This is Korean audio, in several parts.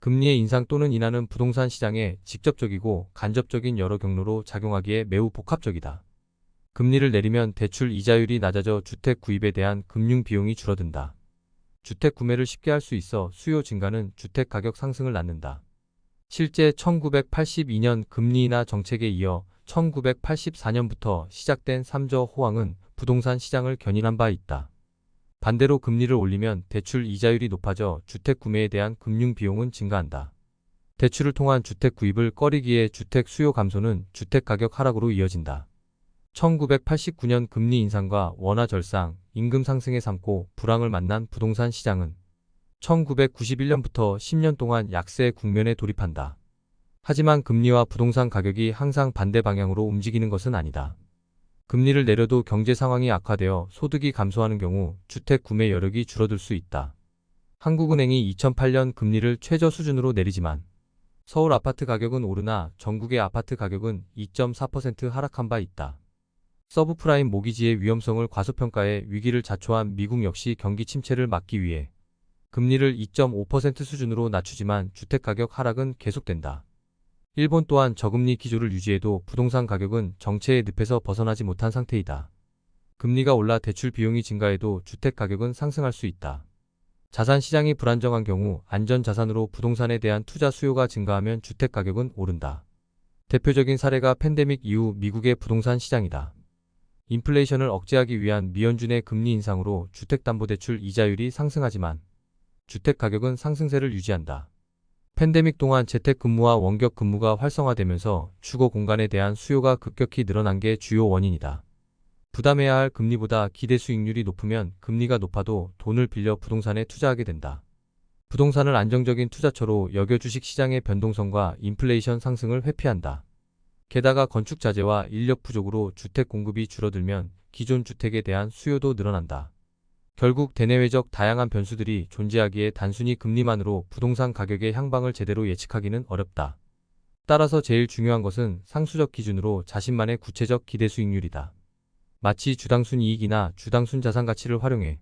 금리의 인상 또는 인하는 부동산 시장에 직접적이고 간접적인 여러 경로로 작용하기에 매우 복합적이다. 금리를 내리면 대출 이자율이 낮아져 주택 구입에 대한 금융 비용이 줄어든다. 주택 구매를 쉽게 할 수 있어 수요 증가는 주택 가격 상승을 낳는다. 실제 1982년 금리 인하 정책에 이어 1984년부터 시작된 3저 호황은 부동산 시장을 견인한 바 있다. 반대로 금리를 올리면 대출 이자율이 높아져 주택 구매에 대한 금융 비용은 증가한다. 대출을 통한 주택 구입을 꺼리기에 주택 수요 감소는 주택 가격 하락으로 이어진다. 1989년 금리 인상과 원화 절상, 임금 상승에 삼고 불황을 만난 부동산 시장은 1991년부터 10년 동안 약세 국면에 돌입한다. 하지만 금리와 부동산 가격이 항상 반대 방향으로 움직이는 것은 아니다. 금리를 내려도 경제 상황이 악화되어 소득이 감소하는 경우 주택 구매 여력이 줄어들 수 있다. 한국은행이 2008년 금리를 최저 수준으로 내리지만 서울 아파트 가격은 오르나 전국의 아파트 가격은 2.4% 하락한 바 있다. 서브프라임 모기지의 위험성을 과소평가해 위기를 자초한 미국 역시 경기 침체를 막기 위해 금리를 2.5% 수준으로 낮추지만 주택가격 하락은 계속된다. 일본 또한 저금리 기조를 유지해도 부동산 가격은 정체의 늪에서 벗어나지 못한 상태이다. 금리가 올라 대출 비용이 증가해도 주택가격은 상승할 수 있다. 자산 시장이 불안정한 경우 안전자산으로 부동산에 대한 투자 수요가 증가하면 주택가격은 오른다. 대표적인 사례가 팬데믹 이후 미국의 부동산 시장이다. 인플레이션을 억제하기 위한 미연준의 금리 인상으로 주택담보대출 이자율이 상승하지만 주택가격은 상승세를 유지한다. 팬데믹 동안 재택근무와 원격근무가 활성화되면서 주거 공간에 대한 수요가 급격히 늘어난 게 주요 원인이다. 부담해야 할 금리보다 기대 수익률이 높으면 금리가 높아도 돈을 빌려 부동산에 투자하게 된다. 부동산을 안정적인 투자처로 여겨 주식 시장의 변동성과 인플레이션 상승을 회피한다. 게다가 건축 자재와 인력 부족으로 주택 공급이 줄어들면 기존 주택에 대한 수요도 늘어난다. 결국 대내외적 다양한 변수들이 존재하기에 단순히 금리만으로 부동산 가격의 향방을 제대로 예측하기는 어렵다. 따라서 제일 중요한 것은 상수적 기준으로 자신만의 구체적 기대 수익률이다. 마치 주당순 이익이나 주당순 자산 가치를 활용해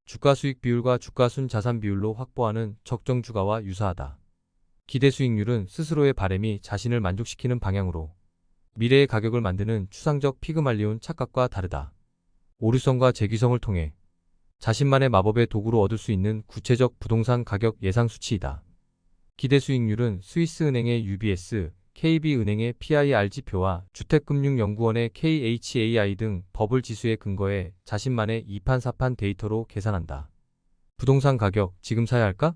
주가 수익 비율과 주가 순 자산 비율로 확보하는 적정 주가와 유사하다. 기대 수익률은 스스로의 바램이 자신을 만족시키는 방향으로 미래의 가격을 만드는 추상적 피그말리온 착각과 다르다. 오류성과 재규성을 통해 자신만의 마법의 도구로 얻을 수 있는 구체적 부동산 가격 예상 수치이다. 기대 수익률은 스위스은행의 UBS, KB은행의 PIR 지표와 주택금융연구원의 KHAI 등 버블 지수에 근거해 자신만의 이판사판 데이터로 계산한다. 부동산 가격 지금 사야 할까?